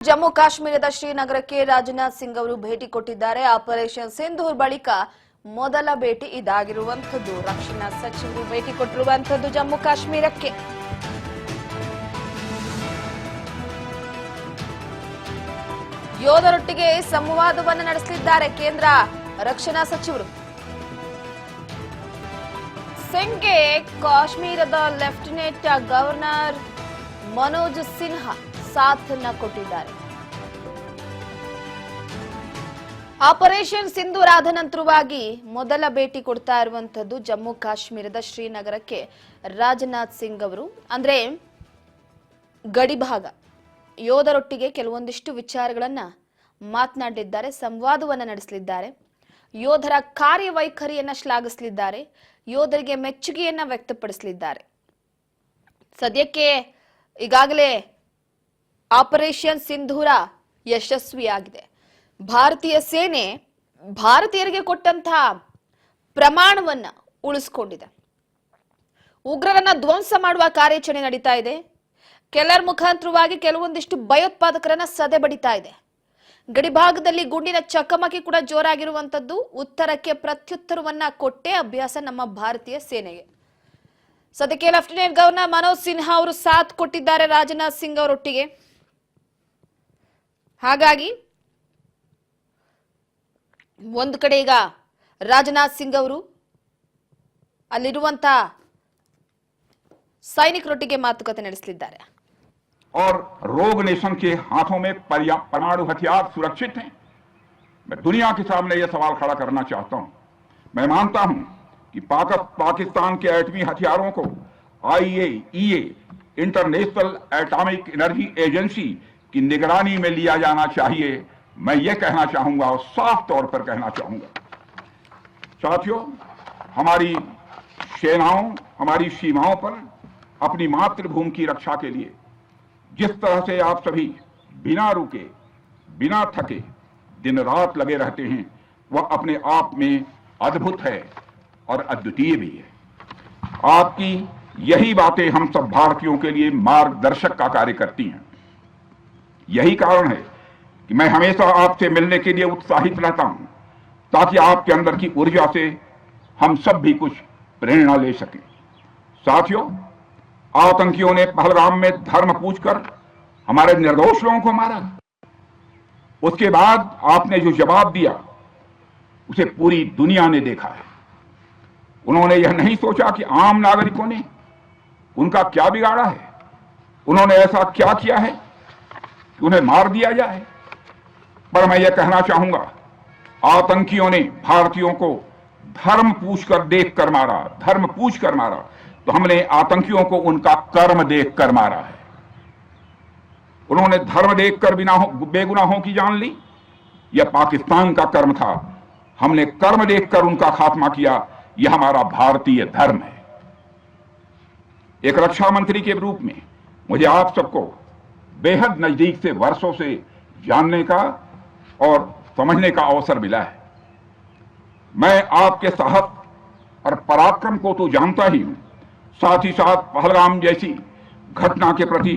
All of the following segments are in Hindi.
ಜಮ್ಮು ಕಾಶ್ಮೀರದ ಶ್ರೀನಗರಕ್ಕೆ ರಾಜನಾಥ್ ಸಿಂಗ್ ಅವರು ಭೇಟಿ ಕೊಟ್ಟಿದ್ದಾರೆ. ಆಪರೇಷನ್ ಸಿಂಧೂರ್ ಬಳಿಕ ಮೊದಲ ಭೇಟಿ ಇದಾಗಿರುವಂತದ್ದು. ರಕ್ಷಣಾ ಸಚಿವರು ಭೇಟಿ ಕೊಟ್ಟಿರುವಂತದ್ದು ಜಮ್ಮು ಕಾಶ್ಮೀರಕ್ಕೆ. ಯೋಧರೊಟ್ಟಿಗೆ ಸಂವಾದವನ್ನು ನಡೆಸಲಿದ್ದಾರೆ ಕೇಂದ್ರ ರಕ್ಷಣಾ ಸಚಿವರು. ಸಿಂಗ್ಗೆ ಕಾಶ್ಮೀರದ ಲೆಫ್ಟಿನೆಂಟ್ ಗವರ್ನರ್ ಮನೋಜ್ ಸಿನ್ಹಾ ಸಾಥನ್ನ ಕೊಟ್ಟಿದ್ದಾರೆ. ಆಪರೇಷನ್ ಸಿಂಧೂರ್ ಆದ ನಂತರವಾಗಿ ಮೊದಲ ಭೇಟಿ ಕೊಡ್ತಾ ಇರುವಂತದ್ದು ಜಮ್ಮು ಕಾಶ್ಮೀರದ ಶ್ರೀನಗರಕ್ಕೆ ರಾಜನಾಥ್ ಸಿಂಗ್ ಅವರು. ಅಂದ್ರೆ ಗಡಿಭಾಗ ಯೋಧರೊಟ್ಟಿಗೆ ಕೆಲವೊಂದಿಷ್ಟು ವಿಚಾರಗಳನ್ನ ಮಾತನಾಡಲಿದ್ದಾರೆ, ಸಂವಾದವನ್ನ ನಡೆಸಲಿದ್ದಾರೆ. ಯೋಧರ ಕಾರ್ಯವೈಖರಿಯನ್ನ ಶ್ಲಾಘಿಸಲಿದ್ದಾರೆ, ಯೋಧರಿಗೆ ಮೆಚ್ಚುಗೆಯನ್ನ ವ್ಯಕ್ತಪಡಿಸಲಿದ್ದಾರೆ. ಸದ್ಯಕ್ಕೆ ಈಗಾಗಲೇ ಆಪರೇಷನ್ ಸಿಂಧೂರ ಯಶಸ್ವಿಯಾಗಿದೆ. ಭಾರತೀಯ ಸೇನೆ ಭಾರತೀಯರಿಗೆ ಕೊಟ್ಟಂತಹ ಪ್ರಮಾಣವನ್ನ ಉಳಿಸಿಕೊಂಡಿದೆ. ಉಗ್ರರನ್ನ ಧ್ವಂಸ ಮಾಡುವ ಕಾರ್ಯಾಚರಣೆ ನಡೀತಾ ಇದೆ. ಕೆಲರ ಮುಖಾಂತರವಾಗಿ ಕೆಲವೊಂದಿಷ್ಟು ಭಯೋತ್ಪಾದಕರನ್ನ ಸದೆ ಬಡಿತಾ ಇದೆ. ಗಡಿಭಾಗದಲ್ಲಿ ಗುಂಡಿನ ಚಕಮಕಿ ಕೂಡ ಜೋರಾಗಿರುವಂತದ್ದು. ಉತ್ತರಕ್ಕೆ ಪ್ರತ್ಯುತ್ತರವನ್ನ ಕೊಟ್ಟೆ ಅಭ್ಯಾಸ ನಮ್ಮ ಭಾರತೀಯ ಸೇನೆಗೆ. ಸದ್ಯಕ್ಕೆ ಲೆಫ್ಟಿನೆಂಟ್ ಗವರ್ನರ್ ಮನೋಜ್ ಸಿನ್ಹಾ ಅವರು ಸಾಥ್ ಕೊಟ್ಟಿದ್ದಾರೆ ರಾಜನಾಥ್ ಸಿಂಗ್ ಅವರೊಟ್ಟಿಗೆ. ಹಾಗಾಗಿ ಒಂದು ಕಡೆ ಈಗ ರಾಜನಾಥ್ ಸಿಂಗ್ ಅವರು ಅಲ್ಲಿರುವಂತ ಸೈನಿಕರೊಟ್ಟಿಗೆ ಮಾತುಕತೆ ನಡೆಸಲಿದ್ದಾರೆ. और रोग नेशन के हाथों में परमाणु हथियार सुरक्षित हैं? मैं दुनिया के सामने यह सवाल खड़ा करना चाहता हूं। मैं मानता हूं कि पाकिस्तान के एटमी हथियारों को IAEA international atomic energy agency की निगरानी में लिया जाना चाहिए। मैं ये कहना चाहूंगा और साफ तौर पर कहना चाहूंगा, साथियों, हमारी सेनाओं हमारी सीमाओं पर अपनी मातृभूमि की रक्षा के लिए जिस तरह से आप सभी बिना रुके बिना थके दिन रात लगे रहते हैं, वह अपने आप में अद्भुत है और अद्वितीय भी है। आपकी यही बातें हम सब भारतीयों के लिए मार्गदर्शक का कार्य करती हैं। यही कारण है कि मैं हमेशा आपसे मिलने के लिए उत्साहित रहता हूं, ताकि आपके अंदर की ऊर्जा से हम सब भी कुछ प्रेरणा ले सकें। साथियों, आतंकियों ने पहलगाम में धर्म पूछकर हमारे निर्दोष लोगों को मारा। उसके बाद आपने जो जवाब दिया उसे पूरी दुनिया ने देखा है। उन्होंने यह नहीं सोचा कि आम नागरिकों ने उनका क्या बिगाड़ा है, उन्होंने ऐसा क्या किया है कि उन्हें मार दिया जाए। पर मैं यह कहना चाहूंगा, आतंकियों ने भारतीयों को धर्म पूछकर देखकर मारा, धर्म पूछकर मारा, तो हमने आतंकियों को उनका कर्म देखकर मारा है। उन्होंने धर्म देखकर बेगुनाहों की जान ली। यह पाकिस्तान का कर्म था, हमने कर्म देखकर उनका खात्मा किया। यह हमारा भारतीय धर्म है। एक रक्षा मंत्री के रूप में मुझे आप सबको बेहद नजदीक से वर्षों से जानने का और समझने का अवसर मिला है। मैं आपके साहस और पराक्रम को तो जानता ही हूं, साथ ही साथ पहलगाम जैसी घटना के प्रति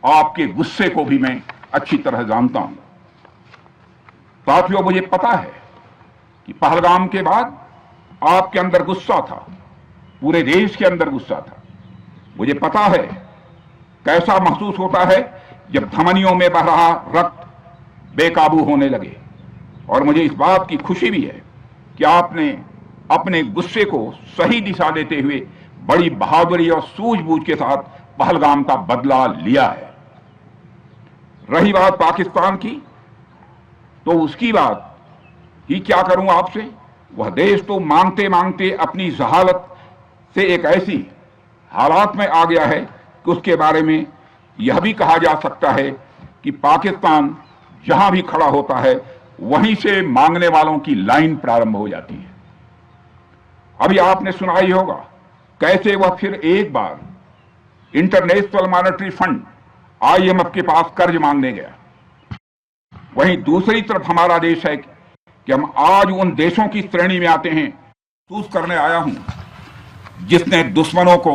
आपके गुस्से को भी मैं अच्छी तरह जानता हूं। साथियों, मुझे पता है कि पहलगाम के बाद आपके अंदर गुस्सा था, पूरे देश के अंदर गुस्सा था। मुझे पता है कैसा महसूस होता है जब धमनियों में बह रहा रक्त बेकाबू होने लगे। और मुझे इस बात की खुशी भी है कि आपने अपने गुस्से को सही दिशा देते हुए बड़ी बहादुरी और सूझबूझ के साथ पहलगाम का बदला लिया है। रही बात पाकिस्तान की, तो उसकी बात ही क्या करूं आपसे। वह देश तो मांगते मांगते अपनी जहालत से एक ऐसी हालात में आ गया है कि उसके बारे में यह भी कहा जा सकता है कि पाकिस्तान जहां भी खड़ा होता है वहीं से मांगने वालों की लाइन प्रारंभ हो जाती है। अभी आपने सुना ही होगा कैसे वह फिर एक बार इंटरनेशनल मॉनेटरी फंड IMF के पास कर्ज मांगने गया। वहीं दूसरी तरफ हमारा देश है कि हम आज उन देशों की श्रेणी में आते हैं। महसूस करने आया हूं जिसने दुश्मनों को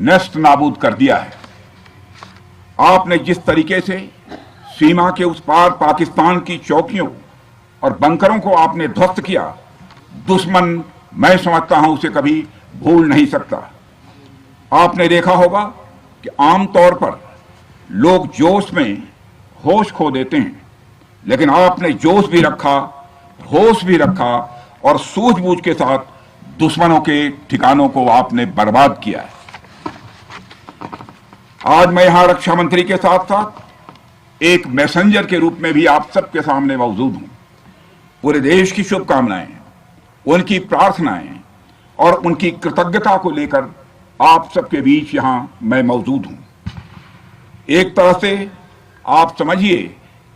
नष्ट नाबूद कर दिया है। आपने जिस तरीके से सीमा के उस पार पाकिस्तान की चौकियों और बंकरों को आपने ध्वस्त किया, दुश्मन मैं समझता हूं उसे कभी भूल नहीं सकता। आपने देखा होगा कि आमतौर पर लोग जोश में होश खो देते हैं, लेकिन आपने जोश भी रखा, होश भी रखा और सूझबूझ के साथ दुश्मनों के ठिकानों को आपने बर्बाद किया है। आज मैं यहां रक्षा मंत्री के साथ साथ एक मैसेंजर के रूप में भी आप सबके सामने मौजूद हूं। पूरे देश की शुभकामनाएं, उनकी प्रार्थनाएं और उनकी कृतज्ञता को लेकर आप सबके बीच यहां मैं मौजूद हूं। एक तरह से आप समझिए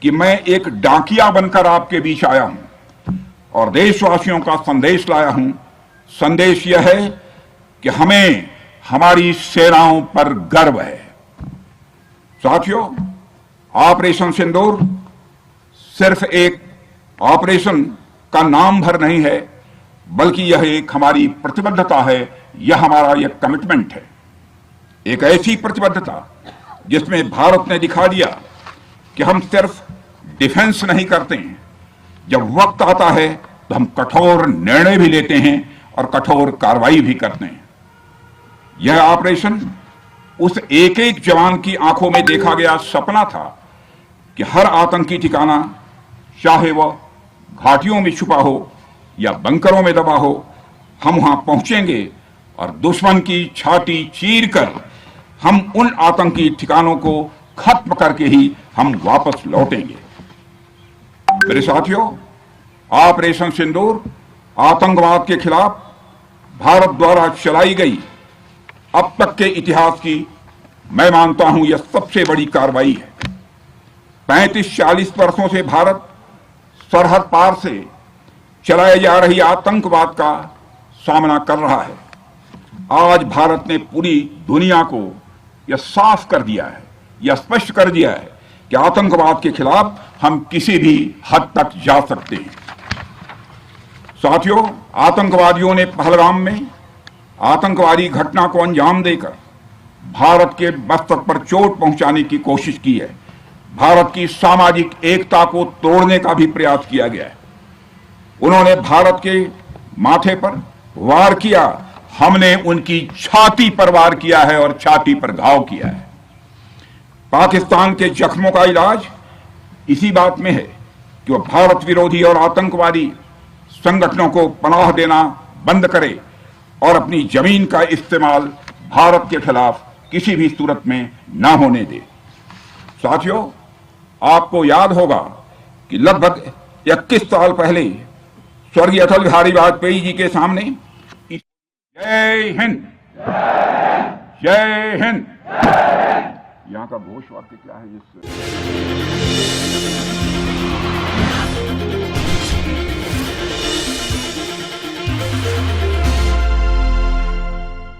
कि मैं एक डाकिया बनकर आपके बीच आया हूं और देशवासियों का संदेश लाया हूं। संदेश यह है कि हमें हमारी सेनाओं पर गर्व है। साथियों, ऑपरेशन सिंदूर सिर्फ एक ऑपरेशन का नाम भर नहीं है, बल्कि यह एक हमारी प्रतिबद्धता है, यह हमारा यह कमिटमेंट है। एक ऐसी प्रतिबद्धता जिसमें भारत ने दिखा दिया कि हम सिर्फ डिफेंस नहीं करते हैं, जब वक्त आता है तो हम कठोर निर्णय भी लेते हैं और कठोर कार्रवाई भी करते हैं। यह ऑपरेशन उस एक एक जवान की आंखों में देखा गया सपना था कि हर आतंकी ठिकाना, चाहे वह घाटियों में छुपा हो या बंकरों में दबा हो, हम वहां पहुंचेंगे और दुश्मन की छाती चीरकर हम उन आतंकी ठिकानों को खत्म करके ही हम वापस लौटेंगे। मेरे साथियों, ऑपरेशन सिंदूर आतंकवाद के खिलाफ भारत द्वारा चलाई गई अब तक के इतिहास की मैं मानता हूं यह सबसे बड़ी कार्रवाई है। 35-40 वर्षों से भारत सरहद पार से चलाए जा रही आतंकवाद का सामना कर रहा है। आज भारत ने पूरी दुनिया को यह साफ कर दिया है, यह स्पष्ट कर दिया है कि आतंकवाद के खिलाफ हम किसी भी हद तक जा सकते हैं। साथियों, आतंकवादियों ने पहलगाम में आतंकवादी घटना को अंजाम देकर भारत के मस्तक पर चोट पहुंचाने की कोशिश की है। भारत की सामाजिक एकता को तोड़ने का भी प्रयास किया गया है। उन्होंने भारत के माथे पर वार किया, हमने उनकी छाती पर वार किया है और छाती पर घाव किया है। पाकिस्तान के जख्मों का इलाज इसी बात में है कि वह भारत विरोधी और आतंकवादी संगठनों को पनाह देना बंद करे और अपनी जमीन का इस्तेमाल भारत के खिलाफ किसी भी सूरत में ना होने दे। साथियों, आपको याद होगा कि लगभग 21 साल पहले स्वर्गीय अटल बिहारी वाजपेयी जी के सामने जय हिंद, जय हिंद, यहाँ का घोष वाक्य क्या है?